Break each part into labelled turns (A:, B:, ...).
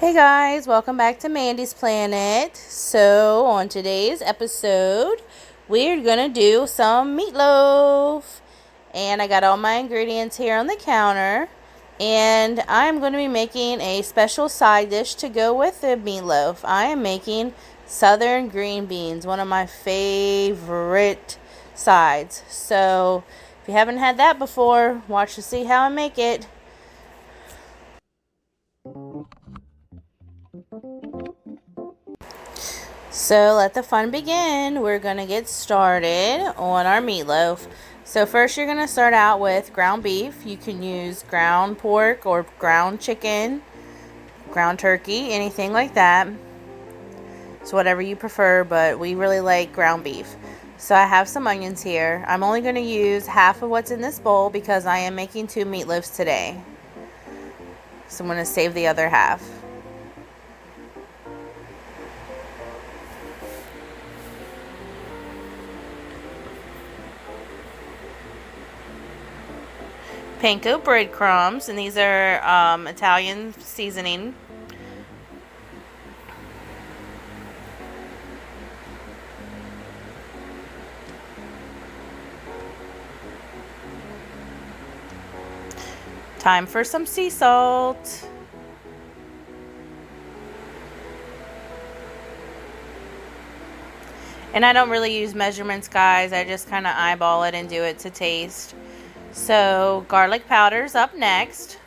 A: Hey guys, welcome back to Mandy's Planet. So, on today's episode, we're gonna do some meatloaf. And I got all my ingredients here on the counter. And I'm going to be making a special side dish to go with the meatloaf. I am making southern green beans, one of my favorite sides. So, if you haven't had that before, watch to see how I make it. So let the fun begin. We're going to get started on our meatloaf. So first you're going to start out with ground beef. You can use ground pork or ground chicken, ground turkey, anything like that. It's whatever you prefer, but we really like ground beef. So I have some onions here. I'm only going to use half of what's in this bowl because I am making 2 meatloaves today. So I'm going to save the other half. Panko breadcrumbs, and these are Italian seasoning. Time for some sea salt. And I don't really use measurements, guys. I just kind of eyeball it and do it to taste. So garlic powder's up next.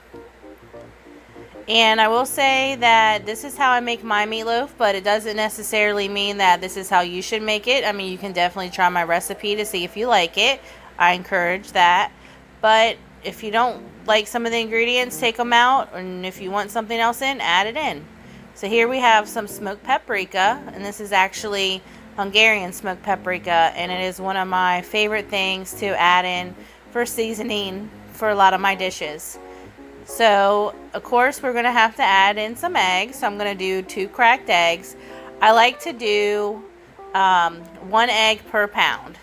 A: And I will say that this is how I make my meatloaf, but it doesn't necessarily mean that this is how you should make it. I mean, you can definitely try my recipe to see if you like it. I encourage that. But if you don't like some of the ingredients, take them out. And if you want something else in, add it in. So here we have some smoked paprika. And this is actually Hungarian smoked paprika. And it is one of my favorite things to add in for seasoning for a lot of my dishes. So, of course, we're going to have to add in some eggs. So I'm going to do 2 cracked eggs. I like to do 1 egg per pound.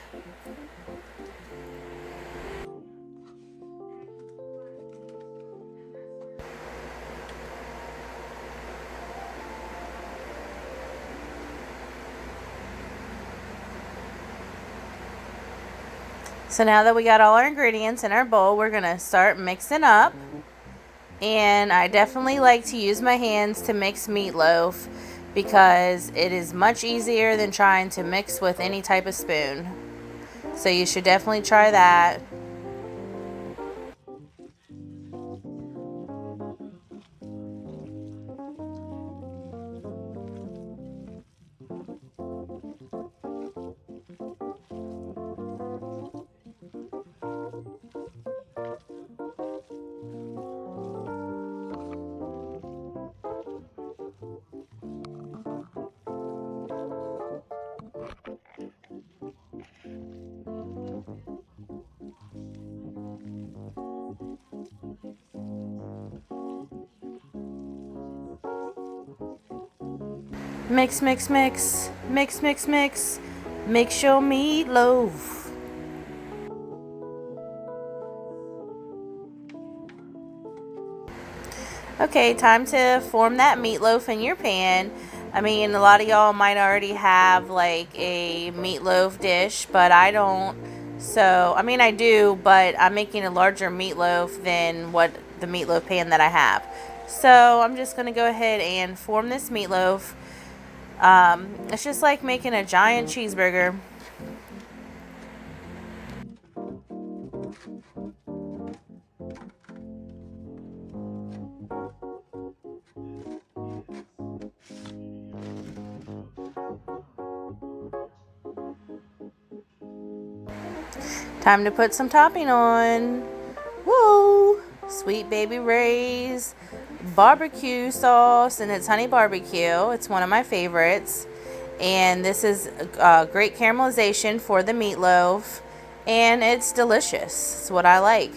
A: So now that we got all our ingredients in our bowl, we're going to start mixing up. And I definitely like to use my hands to mix meatloaf because it is much easier than trying to mix with any type of spoon. So you should definitely try that. Mix, mix, mix. Mix, mix, mix. Mix your meatloaf. Okay, time to form that meatloaf in your pan. I mean, a lot of y'all might already have like a meatloaf dish, but I don't. So, I mean, I do, but I'm making a larger meatloaf than what the meatloaf pan that I have. So, I'm just going to go ahead and form this meatloaf. It's just like making a giant cheeseburger. Time to put some topping on. Woo! Sweet Baby Ray's barbecue sauce, and it's honey barbecue. It's one of my favorites. And this is great caramelization for the meatloaf. And it's delicious. It's what I like.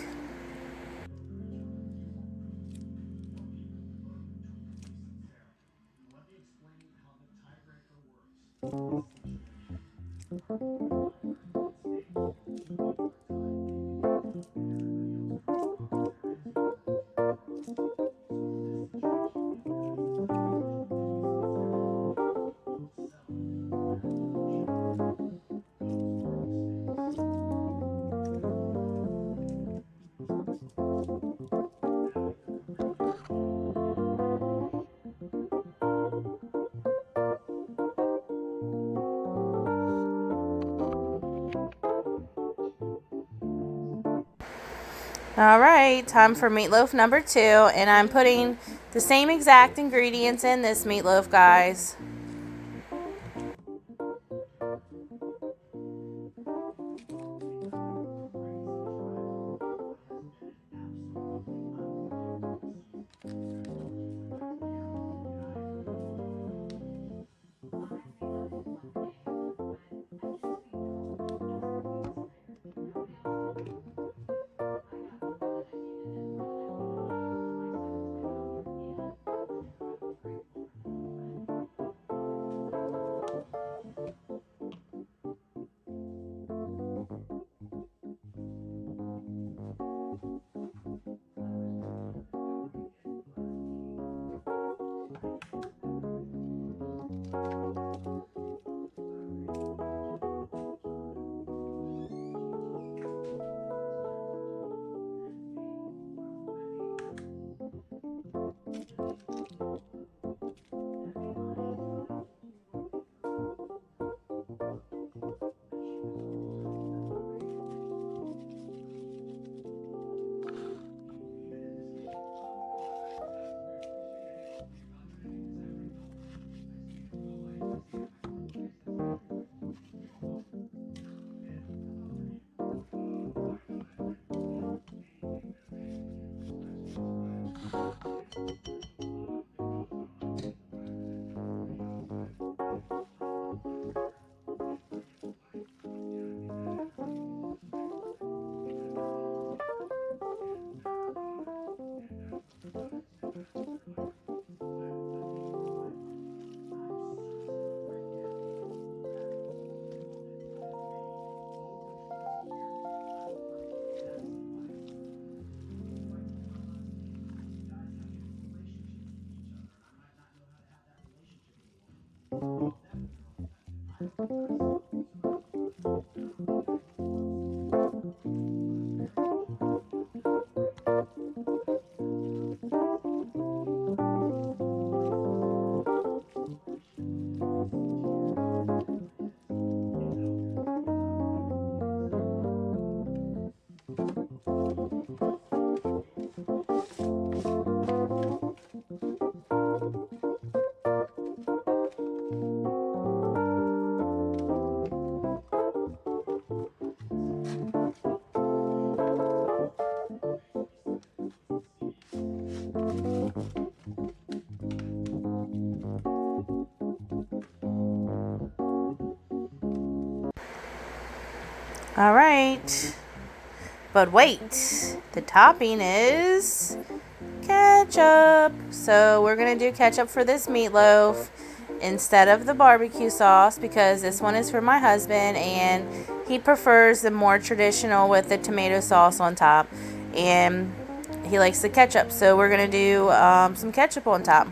A: Alright, time for meatloaf number 2, and I'm putting the same exact ingredients in this meatloaf, guys. Alright, but wait, the topping is ketchup. So we're going to do ketchup for this meatloaf instead of the barbecue sauce, because this one is for my husband and he prefers the more traditional with the tomato sauce on top, and he likes the ketchup, so we're going to do some ketchup on top.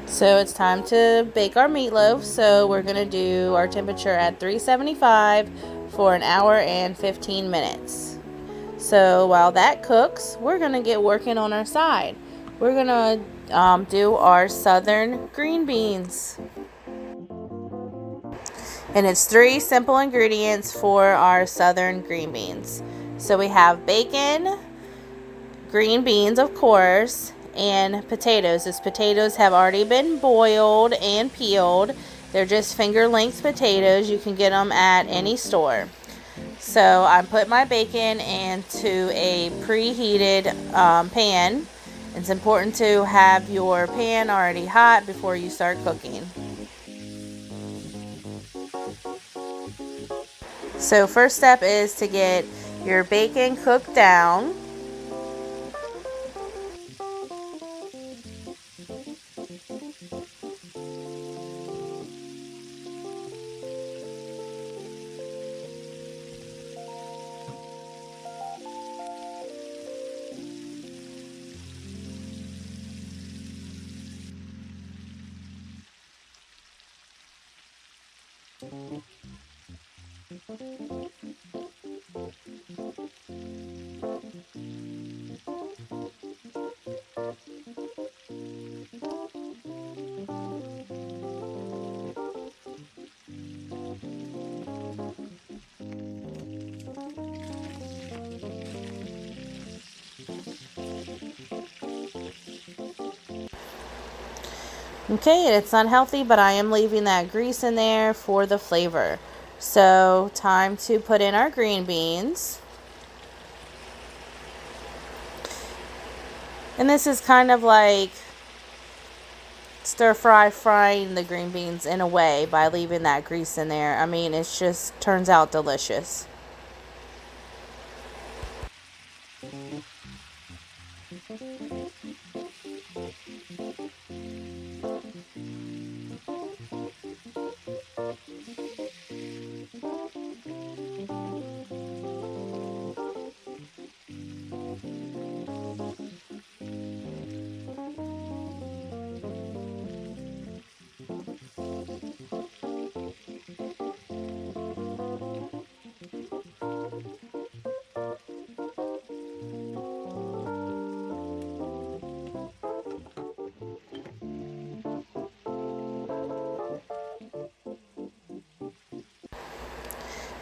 A: So it's time to bake our meatloaf. So we're going to do our temperature at 375 for an hour and 15 minutes. So while that cooks, we're going to get working on our side. We're going to do our southern green beans. And it's 3 simple ingredients for our southern green beans. So we have bacon, green beans, of course, and potatoes. These potatoes have already been boiled and peeled. They're just finger length potatoes. You can get them at any store. So I put my bacon into a preheated pan. It's important to have your pan already hot before you start cooking. So first step is to get your bacon cooked down. Okay, it's unhealthy, but I am leaving that grease in there for the flavor. So, time to put in our green beans. And this is kind of like frying the green beans in a way by leaving that grease in there. I mean, it just turns out delicious.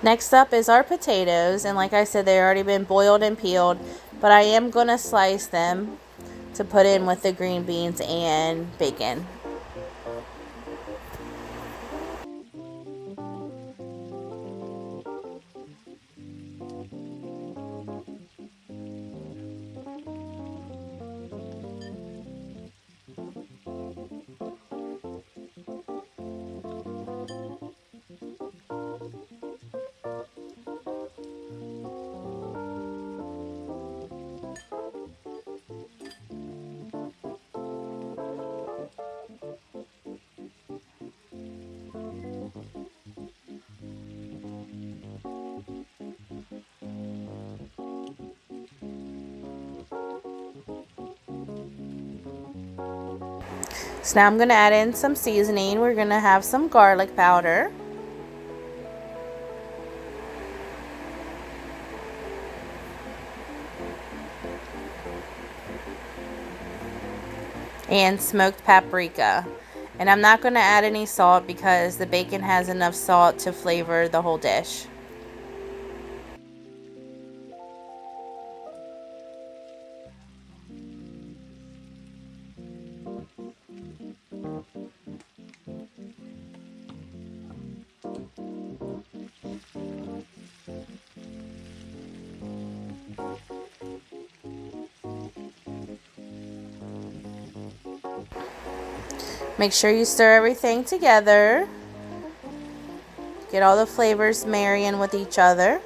A: Next up is our potatoes, and like I said, they've already been boiled and peeled, but I am going to slice them to put in with the green beans and bacon. So now I'm going to add in some seasoning. We're going to have some garlic powder. And smoked paprika. And I'm not going to add any salt because the bacon has enough salt to flavor the whole dish. Make sure you stir everything together. Get all the flavors marrying with each other.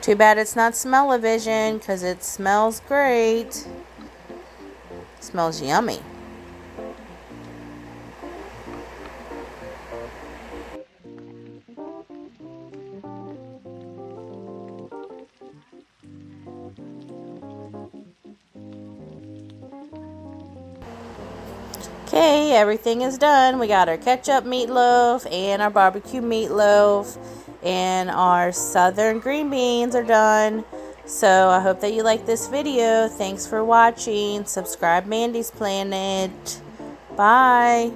A: Too bad it's not smell-o-vision because it smells great. It smells yummy. Okay, everything is done. We got our ketchup meatloaf and our barbecue meatloaf, and our southern green beans are done. So I hope that you like this video. Thanks for watching. Subscribe Mandy's Planet. Bye.